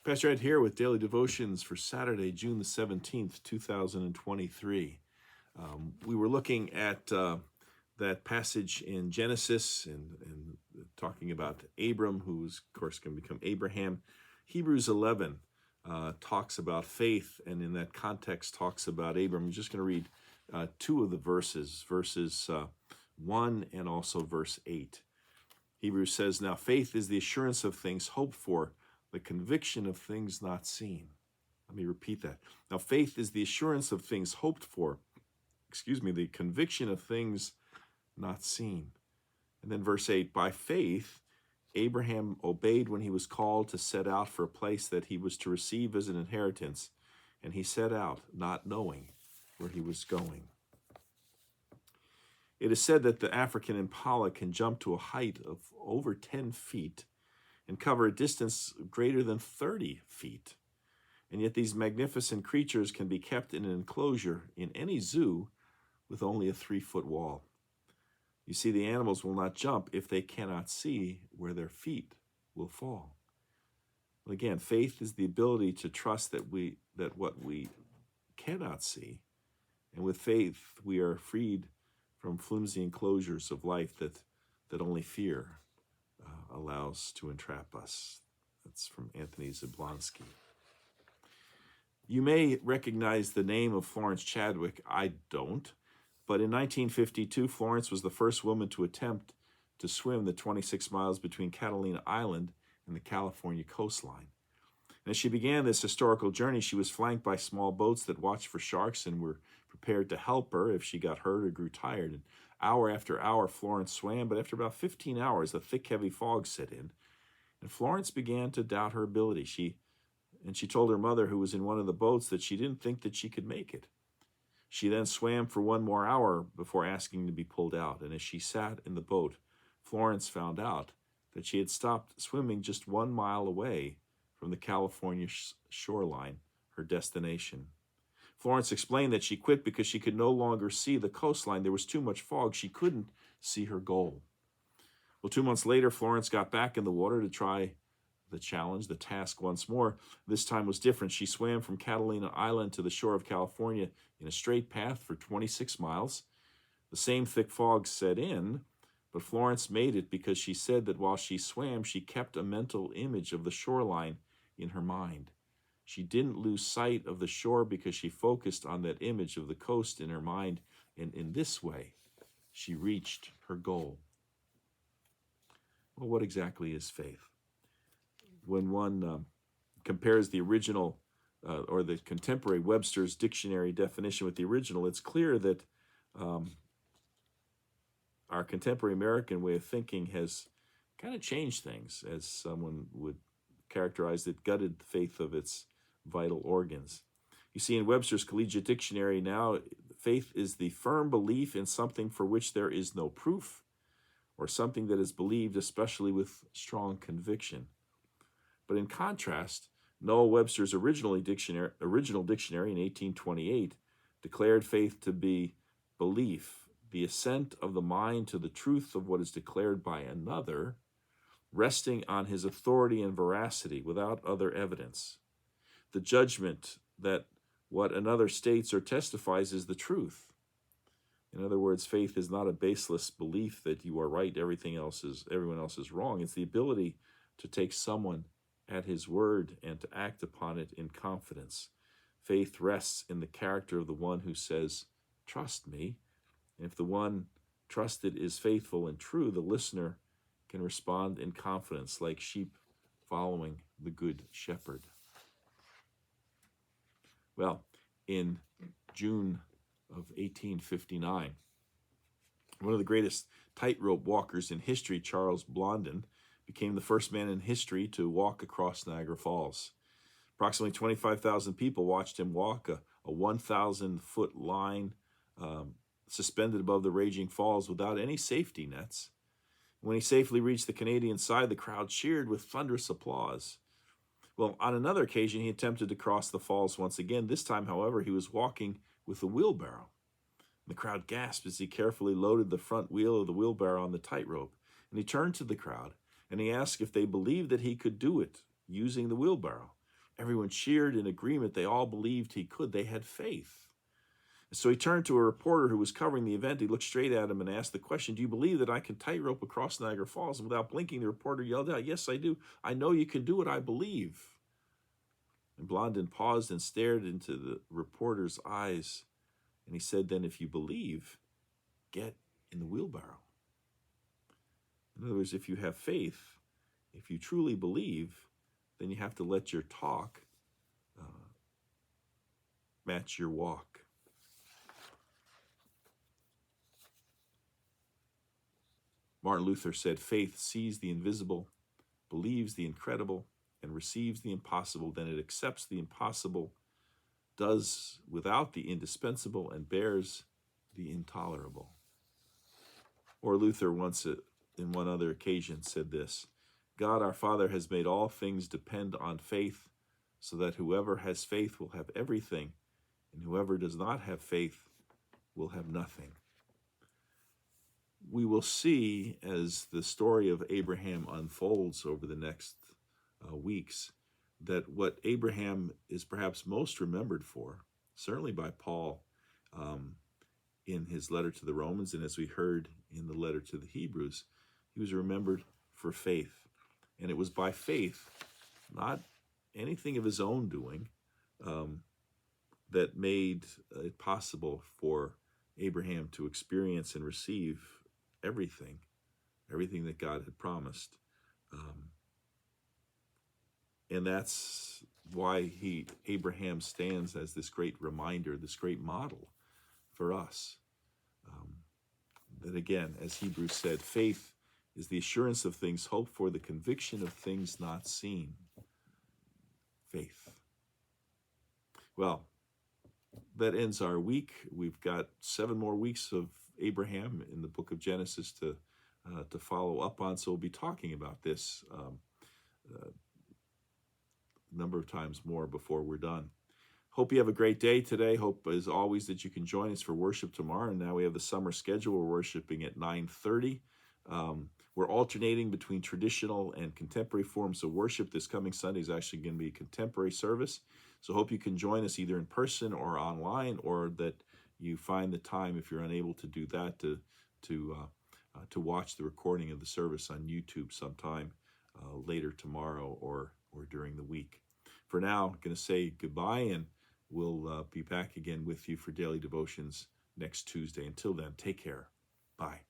Pastor Ed here with Daily Devotions for Saturday, June the 17th, 2023. We were looking at that passage in Genesis and talking about Abram, who's, of course, going to become Abraham. Hebrews 11 talks about faith, and in that context talks about Abram. I'm just going to read two of the verses 1 and also verse 8. Hebrews says, "Now faith is the assurance of things hoped for, the conviction of things not seen." Let me repeat that. Now faith is the assurance of things hoped for, the conviction of things not seen. And then verse 8, "By faith, Abraham obeyed when he was called to set out for a place that he was to receive as an inheritance, and he set out not knowing where he was going." It is said that the African impala can jump to a height of over 10 feet and cover a distance greater than 30 feet. And yet these magnificent creatures can be kept in an enclosure in any zoo with only a 3-foot wall. You see, the animals will not jump if they cannot see where their feet will fall. Again, faith is the ability to trust that what we cannot see, and with faith we are freed from flimsy enclosures of life that only fear allows to entrap us. That's from Anthony Zablonsky. You may recognize the name of Florence Chadwick. I don't. But in 1952, Florence was the first woman to attempt to swim the 26 miles between Catalina Island and the California coastline. And as she began this historical journey, she was flanked by small boats that watched for sharks and were prepared to help her if she got hurt or grew tired. And hour after hour, Florence swam, but after about 15 hours, a thick, heavy fog set in. And Florence began to doubt her ability. She told her mother, who was in one of the boats, that she didn't think that she could make it. She then swam for 1 more hour before asking to be pulled out. And as she sat in the boat, Florence found out that she had stopped swimming just 1 mile away from the California shoreline, her destination. Florence explained that she quit because she could no longer see the coastline. There was too much fog. She couldn't see her goal. Well, 2 months later, Florence got back in the water to try the challenge, the task once more. This time was different. She swam from Catalina Island to the shore of California in a straight path for 26 miles. The same thick fog set in, but Florence made it because she said that while she swam, she kept a mental image of the shoreline in her mind. She didn't lose sight of the shore because she focused on that image of the coast in her mind, and in this way, she reached her goal. Well, what exactly is faith? When one compares the original or the contemporary Webster's dictionary definition with the original, it's clear that our contemporary American way of thinking has kind of changed things, as someone would characterize it, gutted the faith of its vital organs. You see, in Webster's Collegiate Dictionary now, faith is the firm belief in something for which there is no proof, or something that is believed especially with strong conviction. But in contrast, Noah Webster's original dictionary in 1828 declared faith to be belief, the assent of the mind to the truth of what is declared by another, resting on his authority and veracity without other evidence. The judgment that what another states or testifies is the truth. In other words, faith is not a baseless belief that you are right, everyone else is wrong. It's the ability to take someone at his word and to act upon it in confidence. Faith rests in the character of the one who says, "Trust me." And if the one trusted is faithful and true, the listener can respond in confidence like sheep following the good shepherd. Well, in June of 1859, one of the greatest tightrope walkers in history, Charles Blondin, became the first man in history to walk across Niagara Falls. Approximately 25,000 people watched him walk a 1,000-foot line suspended above the raging falls without any safety nets. When he safely reached the Canadian side, the crowd cheered with thunderous applause. Well, on another occasion, he attempted to cross the falls once again. This time, however, he was walking with a wheelbarrow. The crowd gasped as he carefully loaded the front wheel of the wheelbarrow on the tightrope. And he turned to the crowd and he asked if they believed that he could do it using the wheelbarrow. Everyone cheered in agreement. They all believed he could. They had faith. So he turned to a reporter who was covering the event. He looked straight at him and asked the question, "Do you believe that I can tightrope across Niagara Falls?" And without blinking, the reporter yelled out, "Yes, I do. I know you can do it. I believe." And Blondin paused and stared into the reporter's eyes. And he said, "Then if you believe, get in the wheelbarrow." In other words, if you have faith, if you truly believe, then you have to let your talk match your walk. Martin Luther said, "Faith sees the invisible, believes the incredible, and receives the impossible. Then it accepts the impossible, does without the indispensable, and bears the intolerable." Or Luther once, in one other occasion, said this, "God our Father has made all things depend on faith, so that whoever has faith will have everything, and whoever does not have faith will have nothing." We will see, as the story of Abraham unfolds over the next weeks, that what Abraham is perhaps most remembered for, certainly by Paul in his letter to the Romans, and as we heard in the letter to the Hebrews, he was remembered for faith. And it was by faith, not anything of his own doing, that made it possible for Abraham to experience and receive everything that God had promised. And that's why Abraham stands as this great reminder, this great model for us. That again, as Hebrews said, faith is the assurance of things hoped for, the conviction of things not seen. Faith. Well, that ends our week. We've got 7 more weeks of Abraham in the book of Genesis to follow up on. So we'll be talking about this a number of times more before we're done. Hope you have a great day today. Hope, as always, that you can join us for worship tomorrow. And now we have the summer schedule. We're worshiping at 9:30. We're alternating between traditional and contemporary forms of worship. This coming Sunday is actually going to be a contemporary service. So hope you can join us either in person or online, or that you find the time, if you're unable to do that, to watch the recording of the service on YouTube sometime later tomorrow or during the week. For now, I'm going to say goodbye, and we'll be back again with you for daily devotions next Tuesday. Until then, take care. Bye.